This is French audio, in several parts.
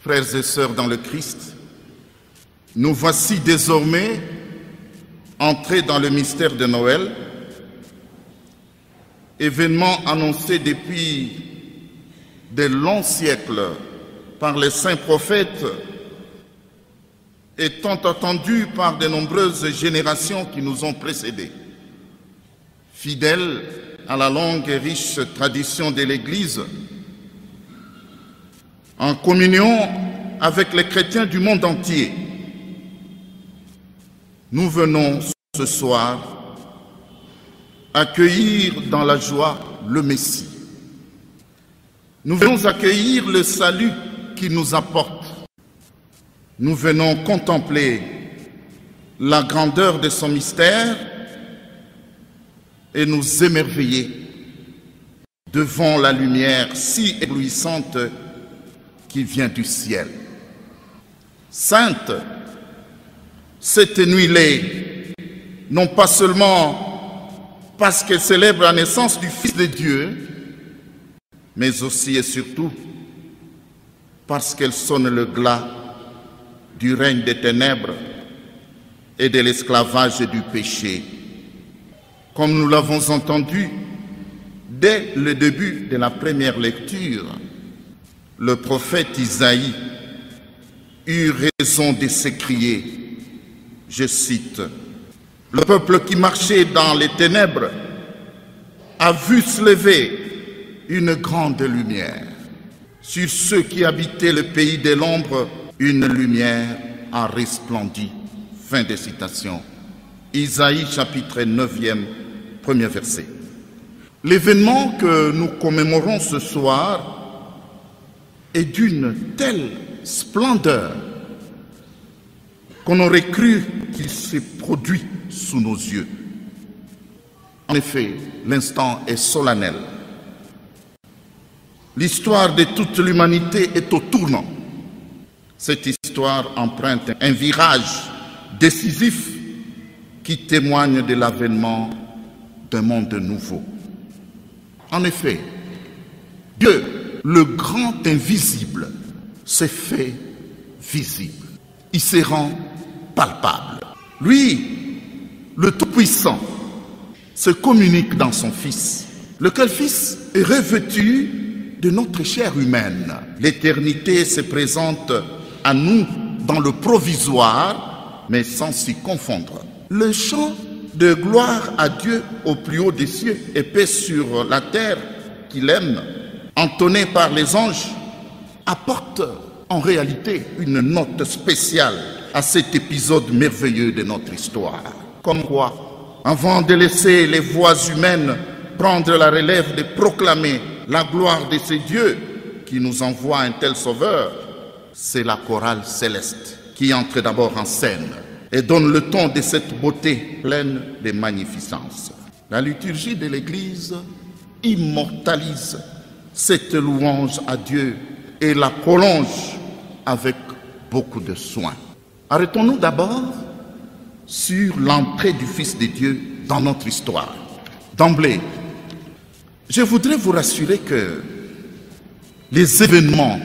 Frères et sœurs dans le Christ, nous voici désormais entrés dans le mystère de Noël, événement annoncé depuis de longs siècles par les saints prophètes et tant attendu par de nombreuses générations qui nous ont précédés. Fidèles à la longue et riche tradition de l'Église, en communion avec les chrétiens du monde entier, nous venons ce soir accueillir dans la joie le Messie. Nous venons accueillir le salut qu'il nous apporte. Nous venons contempler la grandeur de son mystère et nous émerveiller devant la lumière si éblouissante qui vient du ciel. Sainte, cette nuit-là, non pas seulement parce qu'elle célèbre la naissance du Fils de Dieu, mais aussi et surtout parce qu'elle sonne le glas du règne des ténèbres et de l'esclavage du péché. Comme nous l'avons entendu dès le début de la première lecture, le prophète Isaïe eut raison de s'écrier, je cite, « Le peuple qui marchait dans les ténèbres a vu se lever une grande lumière. Sur ceux qui habitaient le pays de l'ombre, une lumière a resplendi. » Fin de citation. Isaïe chapitre 9e, premier verset. L'événement que nous commémorons ce soir est d'une telle splendeur qu'on aurait cru qu'il s'est produit sous nos yeux. En effet, l'instant est solennel. L'histoire de toute l'humanité est au tournant. Cette histoire emprunte un virage décisif qui témoigne de l'avènement d'un monde nouveau. En effet, Dieu, le grand invisible, s'est fait visible. Il se rend palpable. Lui, le Tout-Puissant, se communique dans son Fils, lequel Fils est revêtu de notre chair humaine. L'éternité se présente à nous dans le provisoire, mais sans s'y confondre. Le chant de gloire à Dieu au plus haut des cieux et paix sur la terre qu'il aime, entonné par les anges, apporte en réalité une note spéciale à cet épisode merveilleux de notre histoire. Comme quoi, avant de laisser les voix humaines prendre la relève de proclamer la gloire de ces dieux qui nous envoient un tel sauveur, c'est la chorale céleste qui entre d'abord en scène et donne le ton de cette beauté pleine de magnificence. La liturgie de l'Église immortalise cette louange à Dieu et la prolonge avec beaucoup de soin. Arrêtons-nous d'abord sur l'entrée du Fils de Dieu dans notre histoire. D'emblée, je voudrais vous rassurer que les événements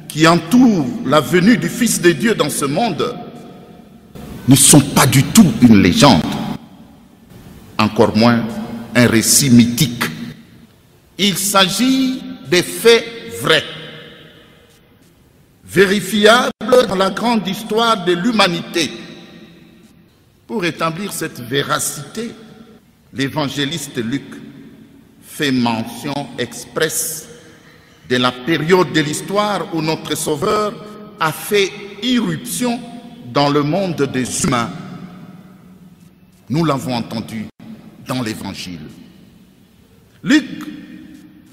qui entourent la venue du Fils de Dieu dans ce monde ne sont pas du tout une légende, encore moins un récit mythique. Il s'agit des faits vrais, vérifiables dans la grande histoire de l'humanité. Pour établir cette véracité, l'évangéliste Luc fait mention expresse de la période de l'histoire où notre Sauveur a fait irruption dans le monde des humains. Nous l'avons entendu dans l'Évangile. Luc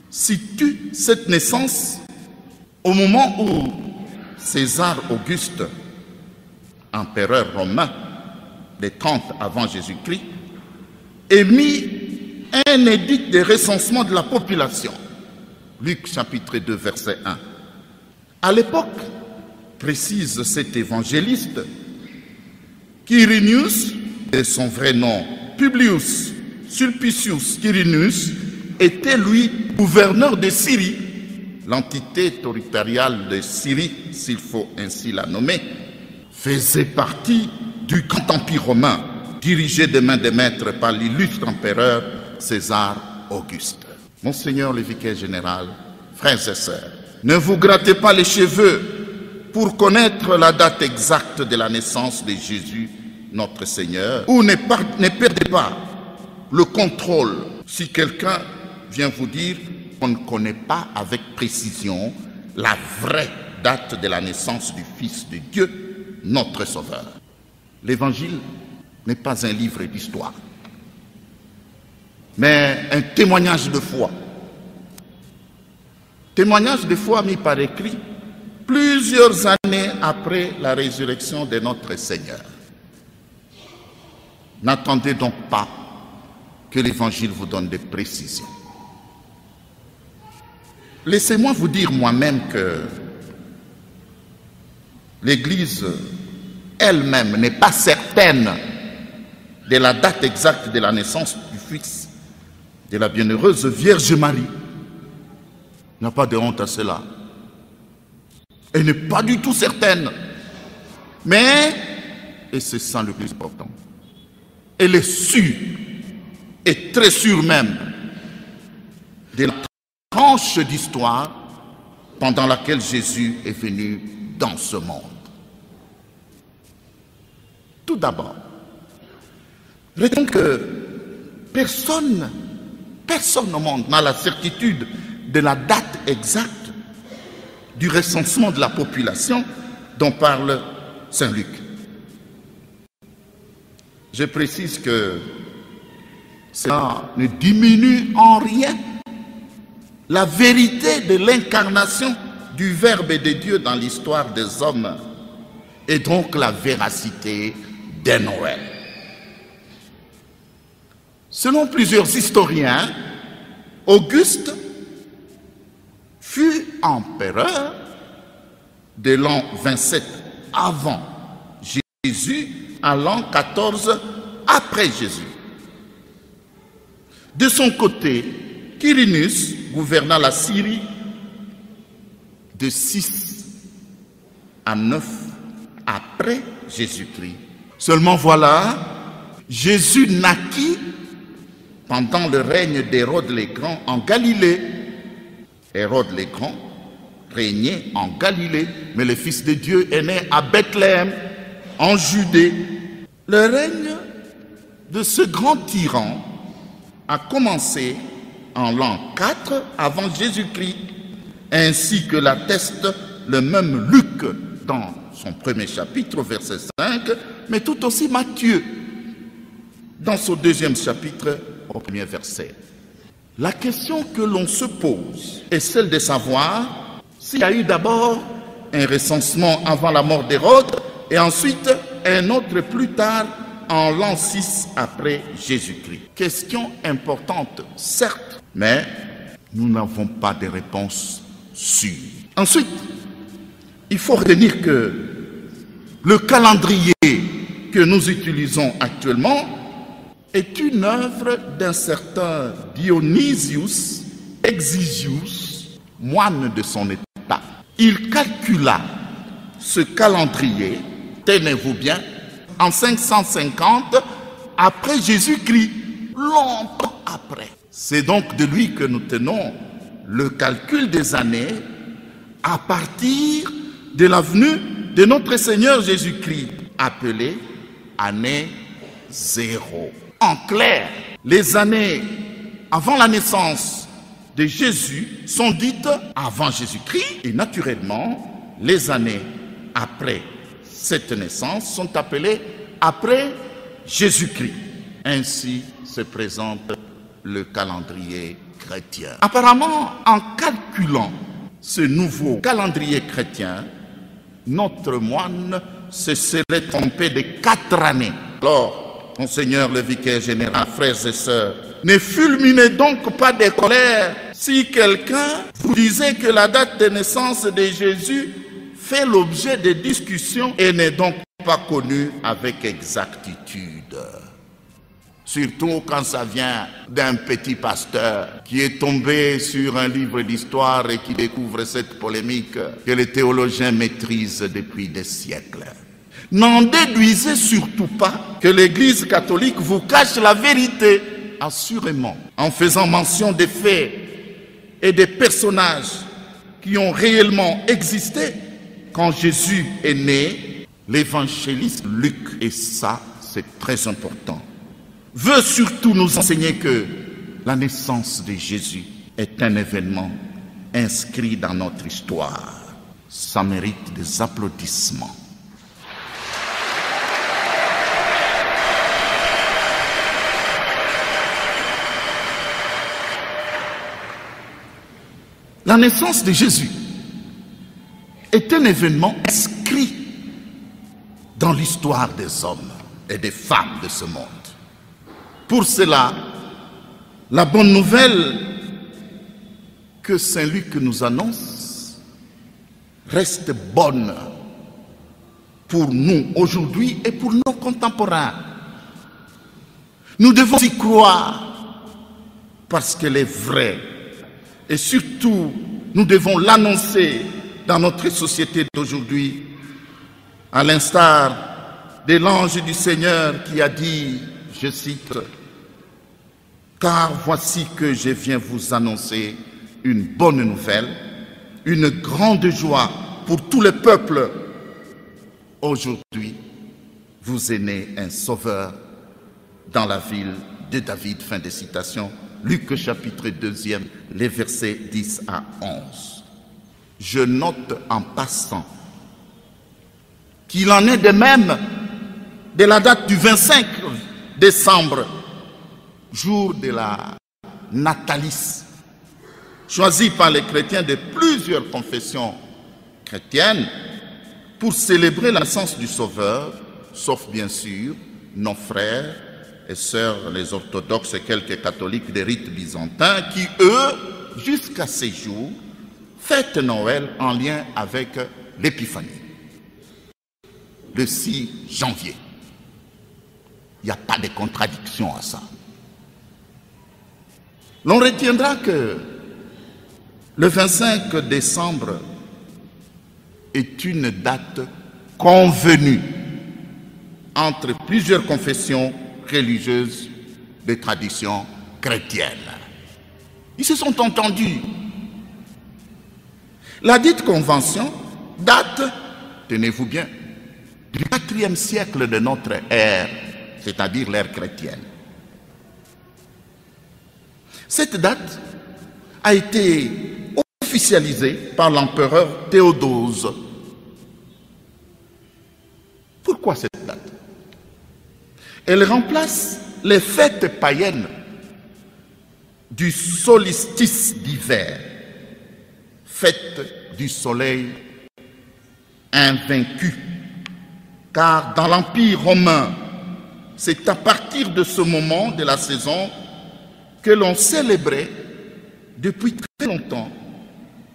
situe cette naissance au moment où César Auguste, empereur romain, des 30 avant Jésus-Christ, émit un édit de recensement de la population. Luc chapitre 2, verset 1. À l'époque, précise cet évangéliste, Quirinius, de son vrai nom, Publius Sulpicius Quirinius, était lui gouverneur de Syrie l'entité territoriale de Syrie, s'il faut ainsi la nommer, faisait partie du grand empire romain, dirigé de main de maître par l'illustre empereur César Auguste. Monseigneur le vicaire général, frères et sœurs, ne vous grattez pas les cheveux pour connaître la date exacte de la naissance de Jésus, notre Seigneur, ou ne perdez pas le contrôle si quelqu'un vient vous dire qu'on ne connaît pas avec précision la vraie date de la naissance du Fils de Dieu, notre Sauveur. L'Évangile n'est pas un livre d'histoire, mais un témoignage de foi. Témoignage de foi mis par écrit plusieurs années après la résurrection de notre Seigneur. N'attendez donc pas que l'Évangile vous donne des précisions. Laissez-moi vous dire moi-même que l'Église elle-même n'est pas certaine de la date exacte de la naissance du Fils de la bienheureuse Vierge Marie. Il n'y a pas de honte à cela. Elle n'est pas du tout certaine. Mais, et c'est ça le plus important, elle est sûre, et très sûre même, de la tranche d'histoire pendant laquelle Jésus est venu dans ce monde. Tout d'abord, retenez que personne au monde n'a la certitude de la date exacte du recensement de la population dont parle Saint Luc. Je précise que cela ne diminue en rien la vérité de l'incarnation du Verbe de Dieu dans l'histoire des hommes et donc la véracité de Noël. Selon plusieurs historiens, Auguste fut empereur de l'an 27 avant Jésus à l'an 14 après Jésus. De son côté, Quirinus gouverna la Syrie de 6 à 9 après Jésus-Christ. Seulement voilà, Jésus naquit pendant le règne d'Hérode le Grand en Galilée. Hérode le Grand régnait en Galilée, mais le Fils de Dieu est né à Bethléem, en Judée. Le règne de ce grand tyran a commencé en l'an 4 avant Jésus-Christ, ainsi que l'atteste le même Luc dans son premier chapitre, verset 5, mais tout aussi Matthieu dans son deuxième chapitre, au premier verset. La question que l'on se pose est celle de savoir s'il y a eu d'abord un recensement avant la mort d'Hérode et ensuite un autre plus tard en l'an 6 après Jésus-Christ. Question importante, certes, mais nous n'avons pas de réponse sûre. Ensuite, il faut retenir que le calendrier que nous utilisons actuellement est une œuvre d'un certain Dionysius Exiguus, moine de son état. Il calcula ce calendrier, tenez-vous bien, en 550 après Jésus-Christ, longtemps après. C'est donc de lui que nous tenons le calcul des années à partir de la venue de notre Seigneur Jésus-Christ, appelé année 0. En clair, les années avant la naissance de Jésus sont dites avant Jésus-Christ et naturellement, les années après cette naissance sont appelées après Jésus-Christ. Ainsi se présente le calendrier chrétien. Apparemment, en calculant ce nouveau calendrier chrétien, notre moine se serait trompé de 4 années. Alors, Monseigneur le vicaire général, frères et sœurs, ne fulminez donc pas de colère si quelqu'un vous disait que la date de naissance de Jésus fait l'objet de discussions et n'est donc pas connue avec exactitude. surtout quand ça vient d'un petit pasteur qui est tombé sur un livre d'histoire et qui découvre cette polémique que les théologiens maîtrisent depuis des siècles. N'en déduisez surtout pas que l'Église catholique vous cache la vérité, assurément, en faisant mention des faits et des personnages qui ont réellement existé quand Jésus est né. L'évangéliste Luc, et ça c'est très important, veut surtout nous enseigner que la naissance de Jésus est un événement inscrit dans notre histoire. Ça mérite des applaudissements. La naissance de Jésus est un événement inscrit dans l'histoire des hommes et des femmes de ce monde. Pour cela, la bonne nouvelle que Saint Luc nous annonce reste bonne pour nous aujourd'hui et pour nos contemporains. Nous devons y croire parce qu'elle est vraie. Et surtout, nous devons l'annoncer dans notre société d'aujourd'hui, à l'instar de l'ange du Seigneur qui a dit, je cite, « Car voici que je viens vous annoncer une bonne nouvelle, une grande joie pour tous les peuples. Aujourd'hui, vous est né un sauveur dans la ville de David. » Fin de citation. Luc chapitre 2, les versets 10 à 11. Je note en passant qu'il en est de même de la date du 25 décembre, jour de la Natalis, choisi par les chrétiens de plusieurs confessions chrétiennes pour célébrer la naissance du Sauveur, sauf bien sûr nos frères et sœurs, les orthodoxes et quelques catholiques des rites byzantins qui, eux, jusqu'à ces jours, fêtent Noël en lien avec l'Épiphanie, le 6 janvier. Il n'y a pas de contradiction à ça. L'on retiendra que le 25 décembre est une date convenue entre plusieurs confessions religieuses de tradition chrétienne. Ils se sont entendus. La dite convention date, tenez-vous bien, du 4e siècle de notre ère, c'est-à-dire l'ère chrétienne. Cette date a été officialisée par l'empereur Théodose. Pourquoi cette date? Elle remplace les fêtes païennes du solstice d'hiver, fête du soleil invaincu. Car dans l'Empire romain, c'est à partir de ce moment de la saison que l'on célébrait depuis très longtemps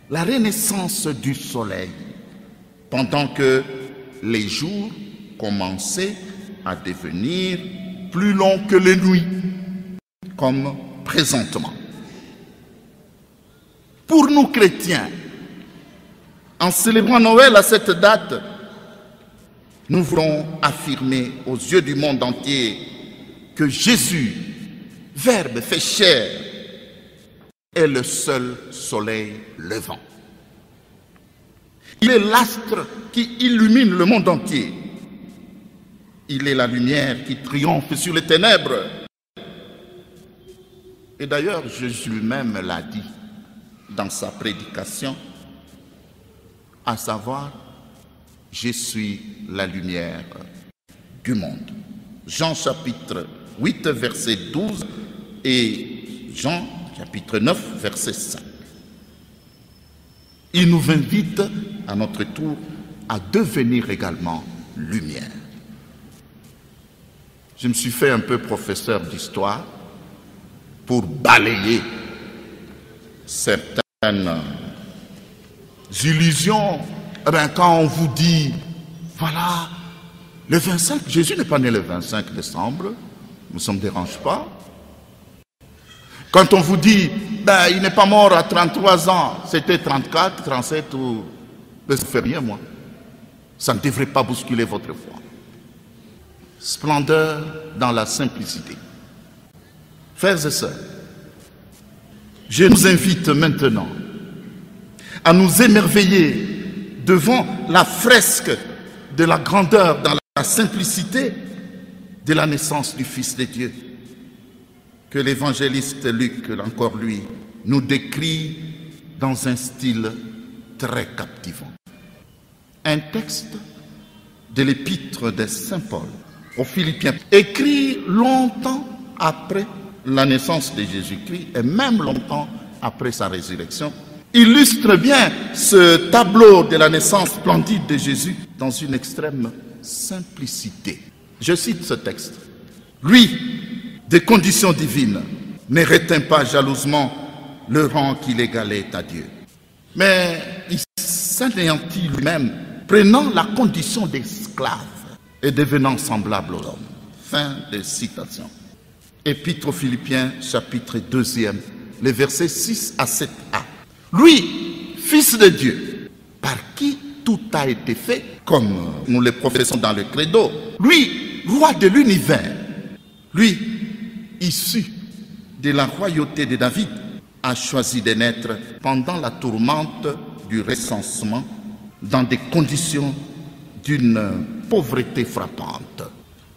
la renaissance du soleil, pendant que les jours commençaient à devenir plus longs que les nuits, comme présentement. Pour nous chrétiens, en célébrant Noël à cette date, nous voulons affirmer aux yeux du monde entier que Jésus, Verbe fait chair, est le seul soleil levant. Il est l'astre qui illumine le monde entier. Il est la lumière qui triomphe sur les ténèbres. Et d'ailleurs, Jésus lui-même l'a dit dans sa prédication, à savoir, je suis la lumière du monde. Jean chapitre 8, verset 12 et Jean chapitre 9, verset 5. Il nous invite à notre tour à devenir également lumière. Je me suis fait un peu professeur d'histoire pour balayer certaines illusions. Eh bien, quand on vous dit, voilà, le 25, Jésus n'est pas né le 25 décembre, ne me dérange pas. Quand on vous dit, ben, il n'est pas mort à 33 ans, c'était 34, 37 ou... Ben, ça ne fait rien, moi. Ça ne devrait pas bousculer votre foi. Splendeur dans la simplicité. Frères et sœurs, je nous invite maintenant à nous émerveiller devant la fresque de la grandeur dans la simplicité de la naissance du Fils de Dieu, que l'évangéliste Luc, encore lui, nous décrit dans un style très captivant. Un texte de l'épître de Saint Paul aux Philippiens, écrit longtemps après la naissance de Jésus-Christ et même longtemps après sa résurrection, illustre bien ce tableau de la naissance splendide de Jésus dans une extrême simplicité. Je cite ce texte. Lui, des conditions divines, ne retint pas jalousement le rang qu'il égalait à Dieu. Mais il s'anéantit lui-même, prenant la condition d'esclave et devenant semblable aux hommes. Fin de citation. Épître aux Philippiens, chapitre 2, les versets 6 à 7a. Lui, Fils de Dieu, par qui tout a été fait, comme nous le professons dans le credo. Lui, roi de l'univers. Lui, issu de la royauté de David, a choisi de naître pendant la tourmente du recensement dans des conditions d'une pauvreté frappante.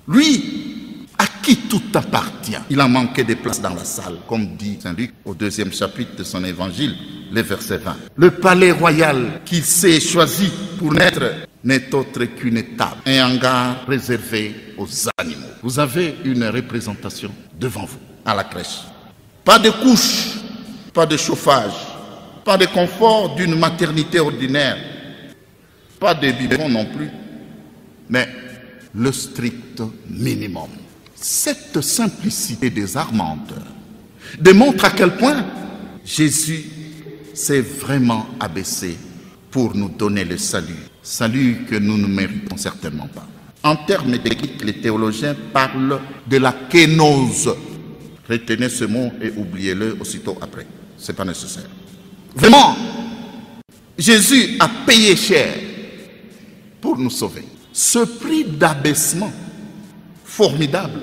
Lui, à qui tout appartient. Il a manqué de place dans la salle, comme dit Saint Luc au 2e chapitre de son évangile, le verset 20. Le palais royal qu'il s'est choisi pour naître n'est autre qu'une table, un hangar réservé aux animaux. Vous avez une représentation devant vous, à la crèche. Pas de couche, pas de chauffage, pas de confort d'une maternité ordinaire, pas de biberon non plus, mais le strict minimum. Cette simplicité désarmante démontre à quel point Jésus s'est vraiment abaissé pour nous donner le salut. Salut que nous ne méritons certainement pas. En termes d'éthique, les théologiens parlent de la kénose. Retenez ce mot et oubliez-le aussitôt après. Ce n'est pas nécessaire. Vraiment, Jésus a payé cher pour nous sauver. Ce prix d'abaissement formidable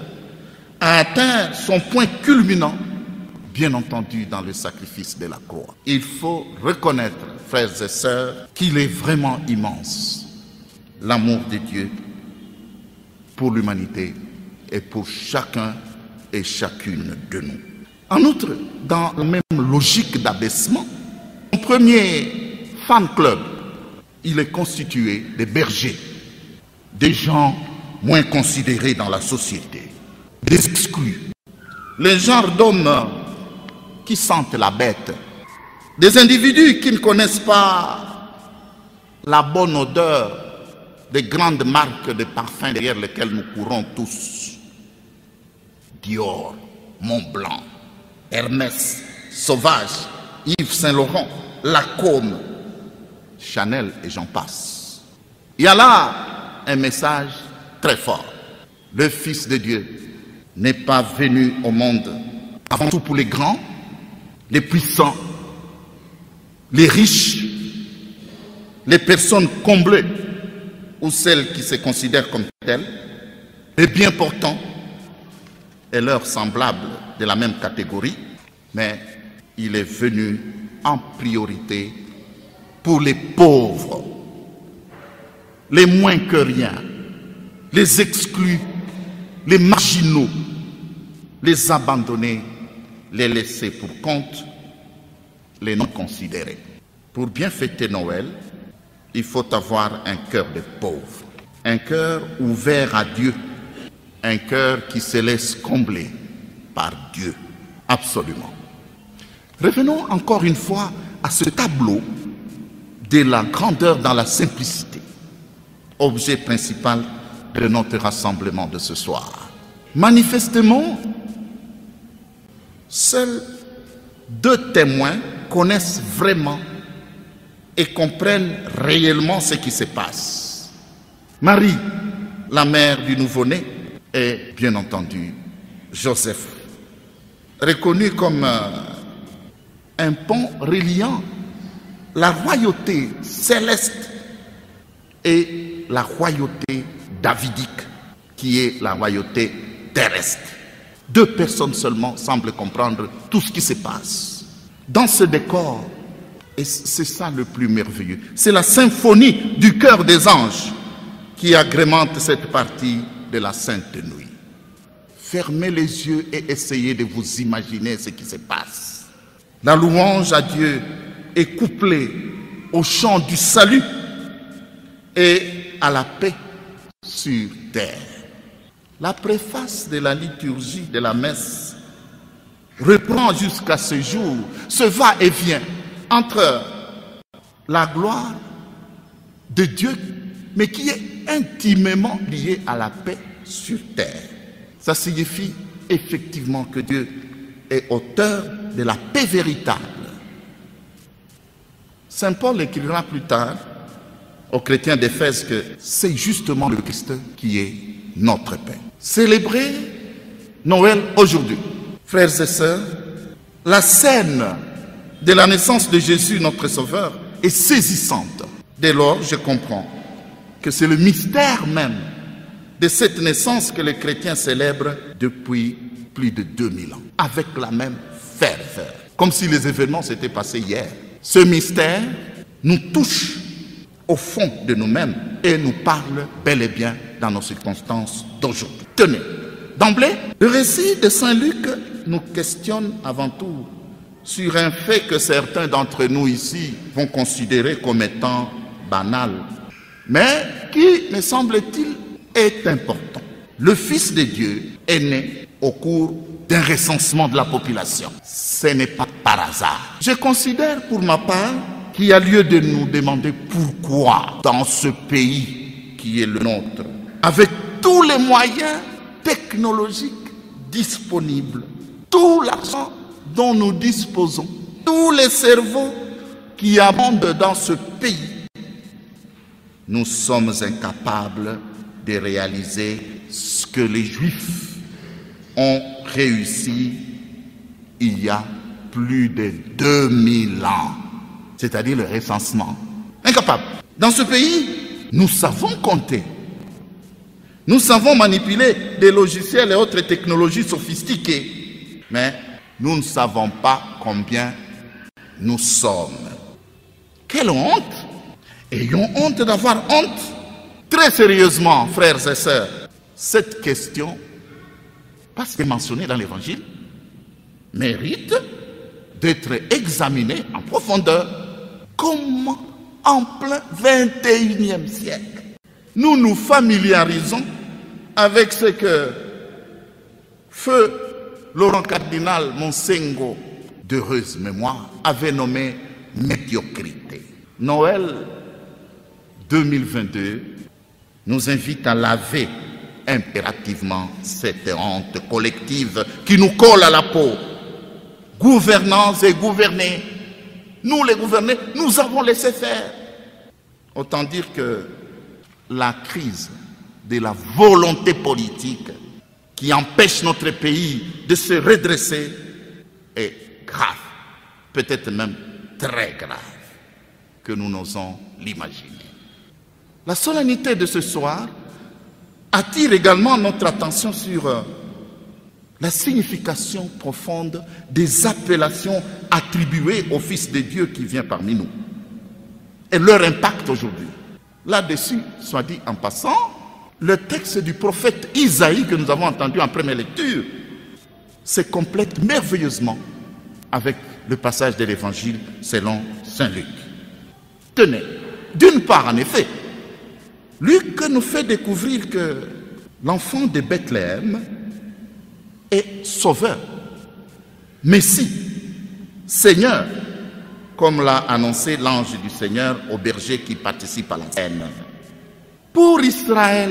a atteint son point culminant, bien entendu, dans le sacrifice de la croix. Il faut reconnaître, frères et sœurs, qu'il est vraiment immense, l'amour de Dieu pour l'humanité et pour chacun et chacune de nous. En outre, dans la même logique d'abaissement, son premier fan club, il est constitué de bergers, des gens moins considérés dans la société, des exclus, les genres d'hommes qui sentent la bête, des individus qui ne connaissent pas la bonne odeur des grandes marques de parfums derrière lesquelles nous courons tous. Dior, Montblanc, Hermès, Sauvage, Yves Saint-Laurent, Lacôme, Chanel et j'en passe. Il y a là un message très fort. Le Fils de Dieu n'est pas venu au monde avant tout pour les grands, les puissants, les riches, les personnes comblées ou celles qui se considèrent comme telles, les bien portants et leurs semblables de la même catégorie, mais il est venu en priorité pour les pauvres, les moins que rien, les exclus, les marginaux, les abandonnés, les laissés pour compte, les non considérés. Pour bien fêter Noël, il faut avoir un cœur de pauvre, un cœur ouvert à Dieu, un cœur qui se laisse combler par Dieu, absolument. Revenons encore une fois à ce tableau de la grandeur dans la simplicité, objet principal de notre rassemblement de ce soir. Manifestement, seuls 2 témoins connaissent vraiment et comprennent réellement ce qui se passe. Marie, la mère du nouveau-né, et bien entendu Joseph, reconnu comme un pont reliant la royauté céleste et la royauté davidique, qui est la royauté terrestre. Deux personnes seulement semblent comprendre tout ce qui se passe dans ce décor. Et c'est ça le plus merveilleux. C'est la symphonie du chœur des anges qui agrémente cette partie de la Sainte Nuit. Fermez les yeux et essayez de vous imaginer ce qui se passe. La louange à Dieu est couplée au chant du salut et à la paix sur terre. La préface de la liturgie de la messe reprend jusqu'à ce jour ce va-et-vient entre la gloire de Dieu, mais qui est intimement liée à la paix sur terre. Ça signifie effectivement que Dieu est auteur de la paix véritable. Saint Paul écrira plus tard aux chrétiens d'Éphèse que c'est justement le Christ qui est notre paix. Célébrer Noël aujourd'hui, frères et sœurs, la scène de la naissance de Jésus, notre Sauveur, est saisissante. Dès lors, je comprends que c'est le mystère même de cette naissance que les chrétiens célèbrent depuis plus de 2000 ans, avec la même ferveur, comme si les événements s'étaient passés hier. Ce mystère nous touche au fond de nous-mêmes et nous parle bel et bien dans nos circonstances d'aujourd'hui. Tenez, d'emblée, le récit de Saint Luc nous questionne avant tout sur un fait que certains d'entre nous ici vont considérer comme étant banal, mais qui, me semble-t-il, est important. Le Fils de Dieu est né au cours d'un recensement de la population. Ce n'est pas par hasard. Je considère pour ma part qu'il y a lieu de nous demander pourquoi dans ce pays qui est le nôtre, avec tous les moyens technologiques disponibles, tout l'argent dont nous disposons, tous les cerveaux qui abondent dans ce pays, nous sommes incapables de réaliser ce que les Juifs ont réussi il y a plus de 2000 ans, c'est-à-dire le recensement. Incapables. Dans ce pays, nous savons compter. Nous savons manipuler des logiciels et autres technologies sophistiquées, mais nous ne savons pas combien nous sommes. Quelle honte! Ayons honte d'avoir honte. Très sérieusement, frères et sœurs, cette question, parce qu'elle est mentionnée dans l'Évangile, mérite d'être examinée en profondeur. Comment, en plein 21e siècle, nous nous familiarisons avec ce que Feu Laurent Cardinal Monsengo, d'heureuse mémoire, avait nommé médiocrité. Noël 2022 nous invite à laver impérativement cette honte collective qui nous colle à la peau. Gouvernants et gouvernés, nous les gouvernés, nous avons laissé faire. Autant dire que la crise de la volonté politique qui empêche notre pays de se redresser est grave, peut-être même très grave, que nous n'osons l'imaginer. La solennité de ce soir attire également notre attention sur la signification profonde des appellations attribuées au Fils de Dieu qui vient parmi nous et leur impact aujourd'hui. Là-dessus, soit dit en passant, le texte du prophète Isaïe que nous avons entendu en première lecture se complète merveilleusement avec le passage de l'Évangile selon Saint Luc. Tenez, d'une part en effet, Luc nous fait découvrir que l'enfant de Bethléem est sauveur, Messie, Seigneur, comme l'a annoncé l'ange du Seigneur au berger qui participe à la scène. Pour Israël,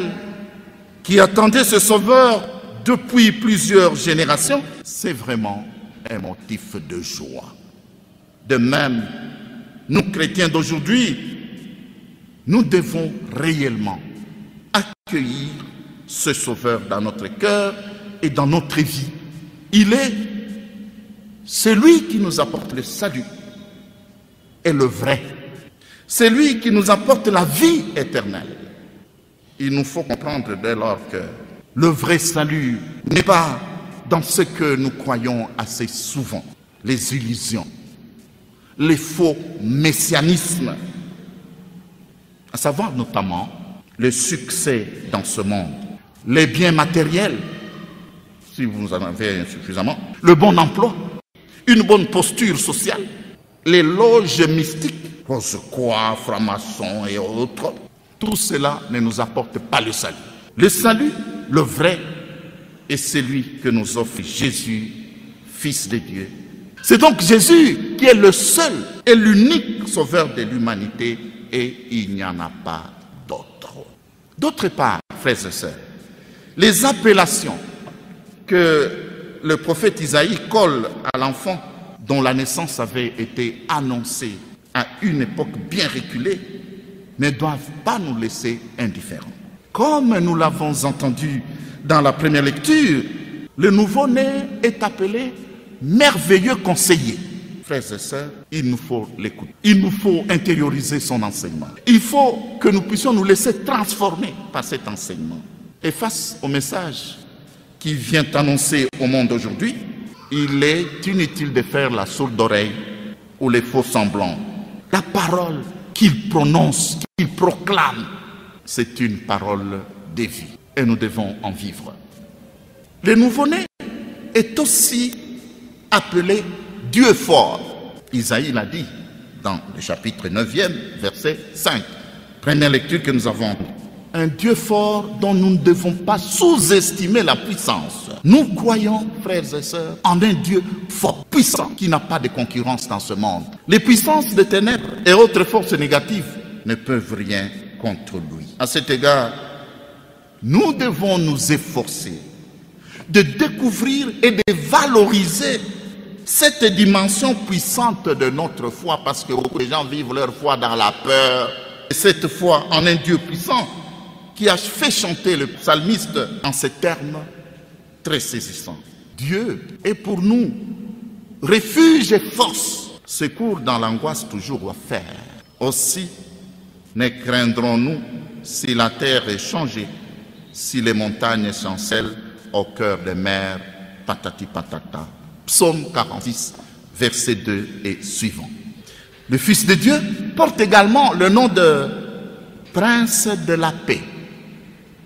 qui attendait ce sauveur depuis plusieurs générations, c'est vraiment un motif de joie. De même, nous chrétiens d'aujourd'hui, nous devons réellement accueillir ce sauveur dans notre cœur et dans notre vie. Il est celui qui nous apporte le salut et le vrai. C'est lui qui nous apporte la vie éternelle. Il nous faut comprendre dès lors que le vrai salut n'est pas dans ce que nous croyons assez souvent, les illusions, les faux messianismes, à savoir notamment le succès dans ce monde, les biens matériels, si vous en avez insuffisamment, le bon emploi, une bonne posture sociale, les loges mystiques, Rose-Croix, francs-maçons et autres. Tout cela ne nous apporte pas le salut. Le salut, le vrai, est celui que nous offre Jésus, Fils de Dieu. C'est donc Jésus qui est le seul et l'unique sauveur de l'humanité et il n'y en a pas d'autre. D'autre part, frères et sœurs, les appellations que le prophète Isaïe colle à l'enfant dont la naissance avait été annoncée à une époque bien reculée ne doivent pas nous laisser indifférents. Comme nous l'avons entendu dans la première lecture, le nouveau-né est appelé merveilleux conseiller. Frères et sœurs, il nous faut l'écouter. Il nous faut intérioriser son enseignement. Il faut que nous puissions nous laisser transformer par cet enseignement. Et face au message qui vient annoncer au monde aujourd'hui, il est inutile de faire la sourde oreille ou les faux semblants. La parole qu'il prononce, qu'il proclame, c'est une parole de vie et nous devons en vivre. Le nouveau-né est aussi appelé Dieu fort. Isaïe l'a dit dans le chapitre 9e, verset 5. Première lecture que nous avons. Un Dieu fort dont nous ne devons pas sous-estimer la puissance. Nous croyons, frères et sœurs, en un Dieu fort, puissant, qui n'a pas de concurrence dans ce monde. Les puissances des ténèbres et autres forces négatives ne peuvent rien contre lui. À cet égard, nous devons nous efforcer de découvrir et de valoriser cette dimension puissante de notre foi, parce que beaucoup de gens vivent leur foi dans la peur. Et cette foi en un Dieu puissant qui a fait chanter le psalmiste en ces termes très saisissants. Dieu est pour nous refuge et force, secours dans l'angoisse toujours offert. Aussi ne craindrons-nous si la terre est changée, si les montagnes chancellent au cœur des mers, patati patata. Psaume 46, verset 2 et suivant. Le Fils de Dieu porte également le nom de Prince de la paix.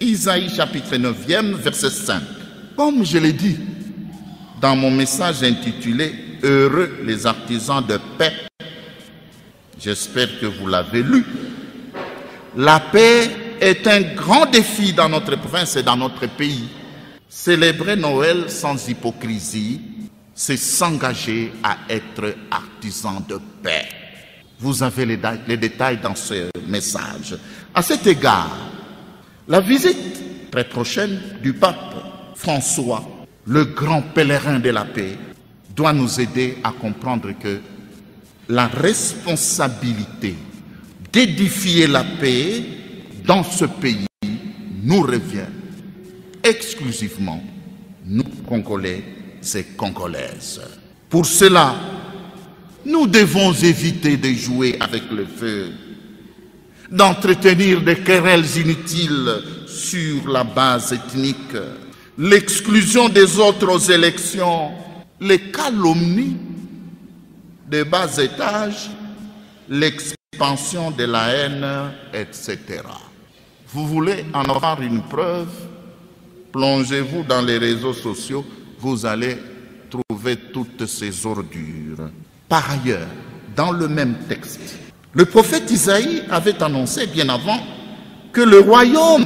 Isaïe chapitre 9e, verset 5. Comme je l'ai dit dans mon message intitulé « Heureux les artisans de paix », j'espère que vous l'avez lu. La paix est un grand défi dans notre province et dans notre pays. Célébrer Noël sans hypocrisie, c'est s'engager à être artisan de paix. Vous avez les détails dans ce message. À cet égard, la visite très prochaine du pape François, le grand pèlerin de la paix, doit nous aider à comprendre que la responsabilité d'édifier la paix dans ce pays nous revient exclusivement, nous Congolais et Congolaises. Pour cela, nous devons éviter de jouer avec le feu, d'entretenir des querelles inutiles sur la base ethnique, l'exclusion des autres aux élections, les calomnies de bas étage, l'expansion de la haine, etc. Vous voulez en avoir une preuve? Plongez-vous dans les réseaux sociaux, vous allez trouver toutes ces ordures. Par ailleurs, dans le même texte, le prophète Isaïe avait annoncé bien avant que le royaume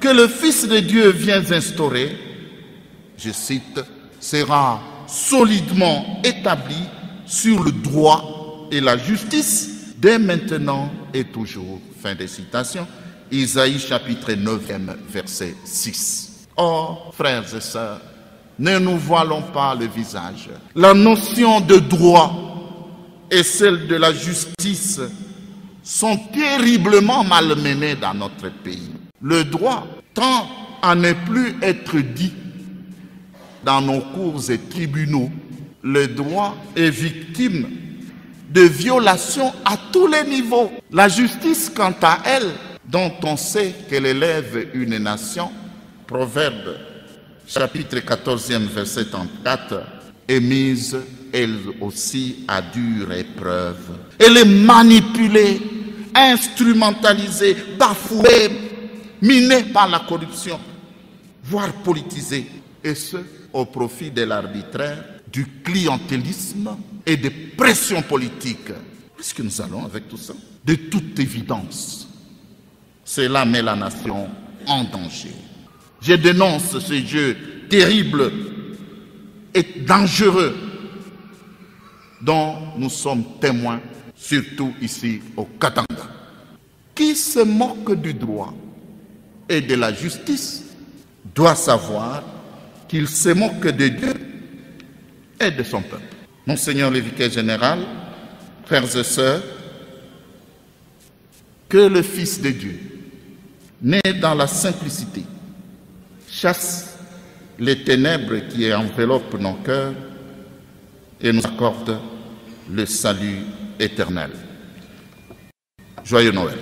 que le Fils de Dieu vient instaurer, je cite, sera solidement établi sur le droit et la justice dès maintenant et toujours. Fin de citation. Isaïe chapitre 9e, verset 6. Or, frères et sœurs, ne nous voilons pas le visage. La notion de droit et celle de la justice sont terriblement malmenées dans notre pays. Le droit tend à ne plus être dit dans nos cours et tribunaux, le droit est victime de violations à tous les niveaux. La justice, quant à elle, dont on sait qu'elle élève une nation, Proverbe, chapitre 14e, verset 34, est mise, elle aussi, à dure épreuve. Elle est manipulée, instrumentalisée, bafouée, minée par la corruption, voire politisée, et ce, au profit de l'arbitraire, du clientélisme et des pressions politiques. Qu'est-ce que nous allons avec tout ça? De toute évidence, cela met la nation en danger. Je dénonce ce jeu terrible et dangereux dont nous sommes témoins, surtout ici au Katanga. Qui se moque du droit et de la justice doit savoir qu'il se moque de Dieu et de son peuple. Monseigneur le vicaire général, frères et sœurs, que le Fils de Dieu, né dans la simplicité, chasse les ténèbres qui enveloppent nos cœurs et nous accorde le salut éternel. Joyeux Noël.